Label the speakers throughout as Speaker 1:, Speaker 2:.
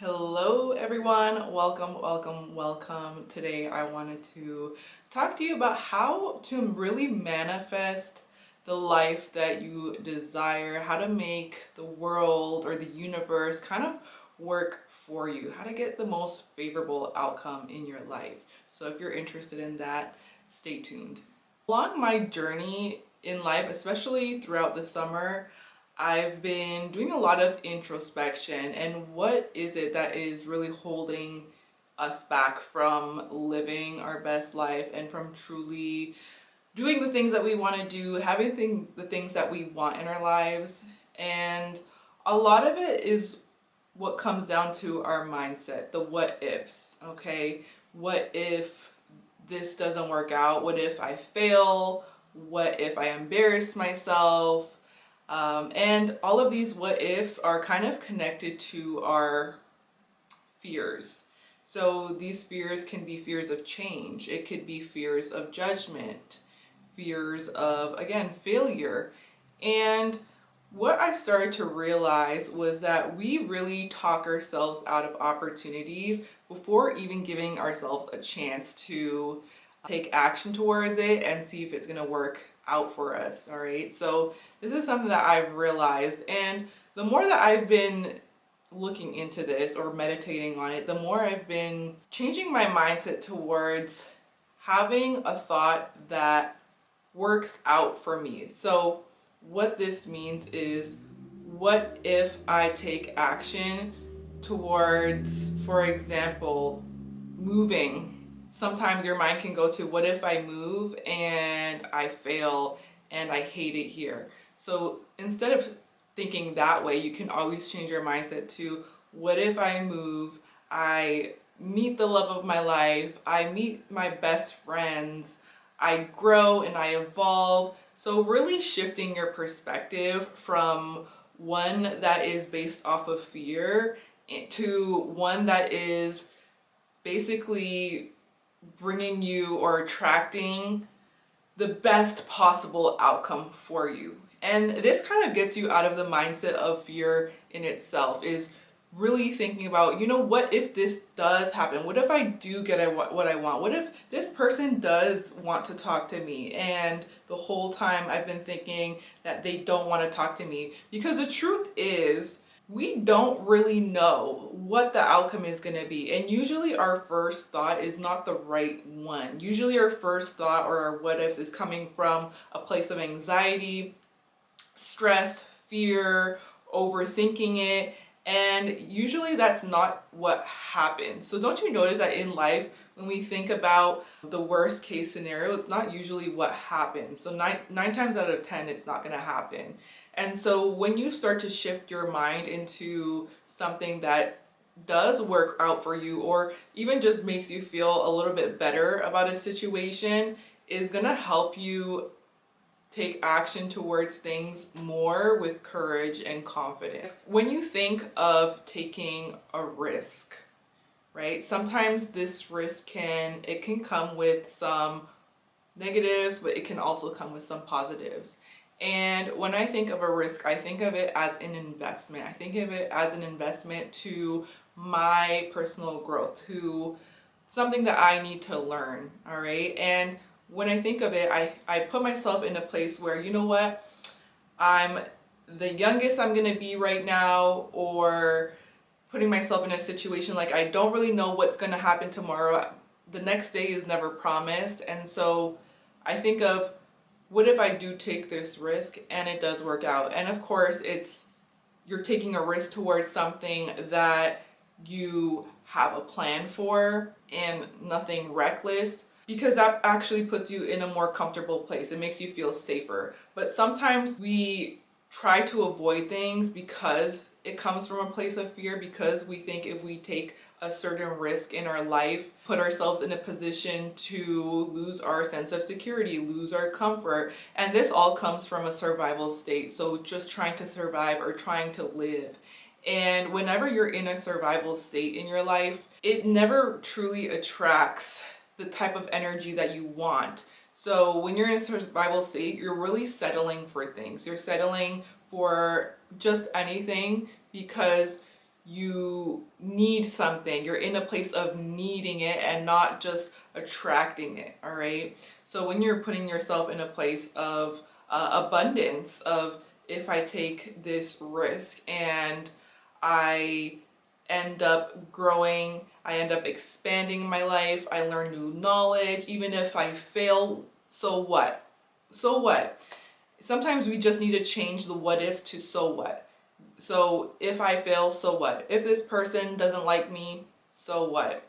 Speaker 1: Hello everyone, welcome. Today I wanted to talk to you about how to really manifest the life that you desire, how to make the world or the universe kind of work for you, how to get the most favorable outcome in your life. So if you're interested in that, stay tuned. Along my journey in life, especially throughout the summer, I've been doing a lot of introspection and what is it that is really holding us back from living our best life and from truly doing the things that we want to do, having the things that we want in our lives. And a lot of it is what comes down to our mindset, the what ifs, okay? What if this doesn't work out? What if I fail? What if I embarrass myself? And all of these what ifs are kind of connected to our fears. So these fears can be fears of change. It could be fears of judgment, fears of, again, failure. And what I started to realize was that we really talk ourselves out of opportunities before even giving ourselves a chance to take action towards it and see if it's going to work out for us. All right. So this is something that I've realized. And the more that I've been looking into this or meditating on it, the more I've been changing my mindset towards having a thought that works out for me. So what this means is, what if I take action towards, for example, moving? Sometimes your mind can go to, what if I move and I fail and I hate it here? So instead of thinking that way, you can always change your mindset to, what if I move, I meet the love of my life, I meet my best friends, I grow and I evolve. So really shifting your perspective from one that is based off of fear to one that is basically bringing you or attracting the best possible outcome for you. And this kind of gets you out of the mindset of fear in itself, is really thinking about, what if this does happen? What if I do get what I want? What if this person does want to talk to me and the whole time I've been thinking that they don't want to talk to me? Because the truth is, we don't really know what the outcome is going to be. And usually our first thought is not the right one. Usually our first thought or our what ifs is coming from a place of anxiety, stress, fear, overthinking it. And usually that's not what happens. So don't you notice that in life, when we think about the worst case scenario, it's not usually what happens. So nine times out of 10, it's not going to happen. And so when you start to shift your mind into something that does work out for you, or even just makes you feel a little bit better about a situation, is going to help you take action towards things more with courage and confidence. When you think of taking a risk, right? Sometimes this risk can come with some negatives, but it can also come with some positives. And when I think of a risk, I think of it as an investment. I think of it as an investment to my personal growth, to something that I need to learn, all right? And when I think of it, I put myself in a place where, you know what, I'm the youngest I'm gonna be right now, or putting myself in a situation like I don't really know what's gonna happen tomorrow. The next day is never promised. And so I think of, what if I do take this risk and it does work out? And of course, you're taking a risk towards something that you have a plan for and nothing reckless, because that actually puts you in a more comfortable place. It makes you feel safer. But sometimes we try to avoid things because it comes from a place of fear, because we think if we take a certain risk in our life, put ourselves in a position to lose our sense of security, lose our comfort. And this all comes from a survival state. So just trying to survive or trying to live. And whenever you're in a survival state in your life, it never truly attracts the type of energy that you want. So when you're in a survival state, you're really settling for things. You're settling for just anything because you need something. You're in a place of needing it and not just attracting it, all right? So when you're putting yourself in a place of abundance, of if I take this risk and I end up growing, I end up expanding my life, I learn new knowledge, even if I fail, so what? So what? Sometimes we just need to change the what ifs to so what. So if I fail, so what? If this person doesn't like me, so what?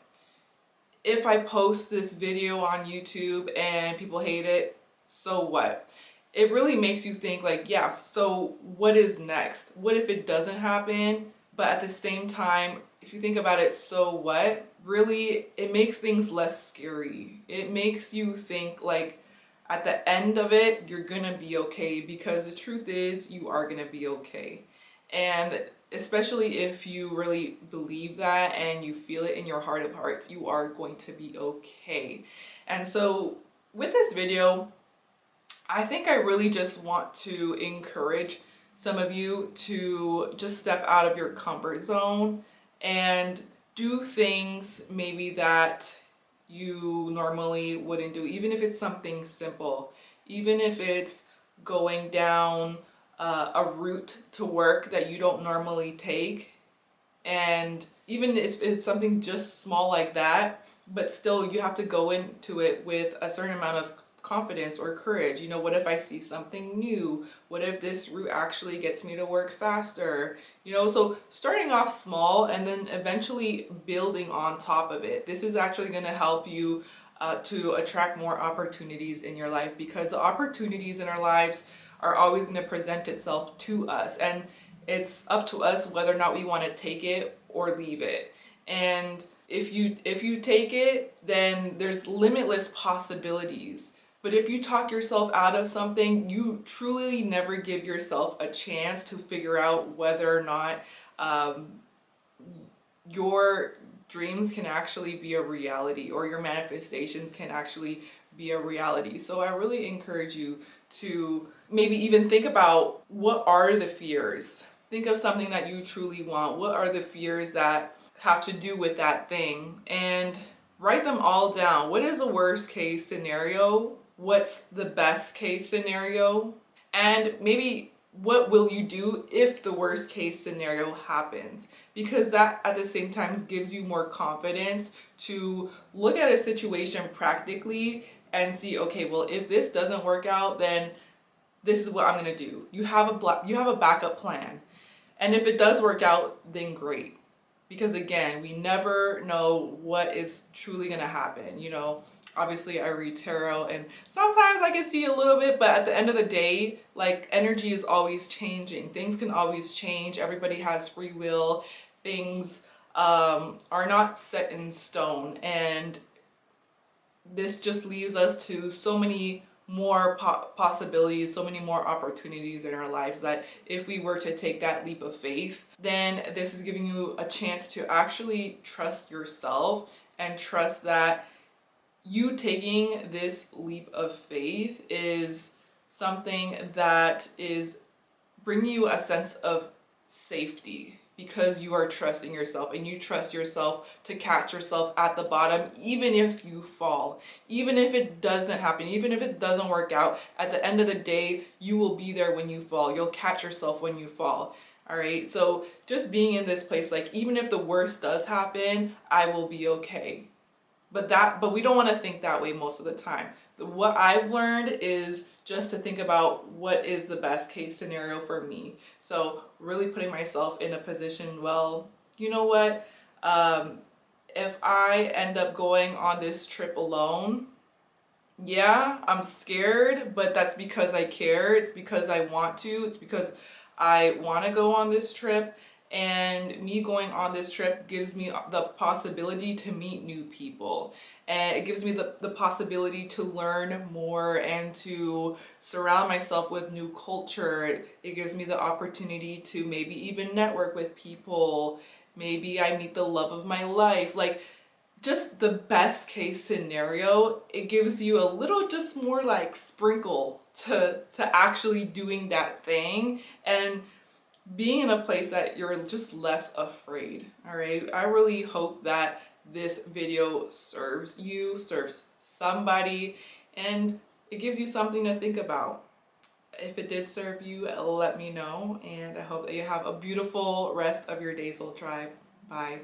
Speaker 1: If I post this video on YouTube and people hate it, so what? It really makes you think like, yeah, so what is next? What if it doesn't happen? But at the same time, if you think about it, so what? Really, it makes things less scary. It makes you think like at the end of it, you're gonna be okay, because the truth is you are gonna be okay. And especially if you really believe that and you feel it in your heart of hearts, you are going to be okay. And so with this video, I think I really just want to encourage some of you to just step out of your comfort zone and do things maybe that you normally wouldn't do, even if it's something simple, even if it's going down a route to work that you don't normally take. And even if it's something just small like that, but still you have to go into it with a certain amount of confidence or courage. You know, what if I see something new? What if this route actually gets me to work faster? You know, so starting off small and then eventually building on top of it. This is actually going to help you to attract more opportunities in your life, because the opportunities in our lives are always going to present itself to us, and it's up to us whether or not we want to take it or leave it. And if you take it, then there's limitless possibilities. But if you talk yourself out of something, you truly never give yourself a chance to figure out whether or not your dreams can actually be a reality, or your manifestations can actually be a reality. So I really encourage you to maybe even think about, what are the fears? Think of something that you truly want. What are the fears that have to do with that thing? And write them all down. What is the worst case scenario? What's the best case scenario? And maybe what will you do if the worst case scenario happens? Because that at the same time gives you more confidence to look at a situation practically and see, okay, well, if this doesn't work out, then this is what I'm gonna do. You have a backup plan. And if it does work out, then great. Because again, we never know what is truly gonna happen. You know, obviously I read tarot and sometimes I can see a little bit, but at the end of the day, like, energy is always changing. Things can always change. Everybody has free will. Things are not set in stone. And this just leaves us to so many more possibilities, so many more opportunities in our lives, that if we were to take that leap of faith, then this is giving you a chance to actually trust yourself and trust that you taking this leap of faith is something that is bringing you a sense of safety, because you are trusting yourself, and you trust yourself to catch yourself at the bottom, even if you fall, even if it doesn't happen, even if it doesn't work out. At the end of the day, you will be there when you fall. You'll catch yourself when you fall. All right. So just being in this place, like, even if the worst does happen, I will be okay. But we don't want to think that way most of the time. What I've learned is just to think about, what is the best case scenario for me. So really putting myself in a position, well, you know what? If I end up going on this trip alone, yeah, I'm scared, but that's because I care. It's because I want to. It's because I want to go on this trip. And me going on this trip gives me the possibility to meet new people. And it gives me the possibility to learn more and to surround myself with new culture. It gives me the opportunity to maybe even network with people. Maybe I meet the love of my life. Like, just the best case scenario, it gives you a little just more like sprinkle to actually doing that thing. And being in a place that you're just less afraid. All right, I really hope that this video serves you, serves somebody, and it gives you something to think about. If it did serve you, let me know, and I hope that you have a beautiful rest of your day, Soul Tribe. Bye.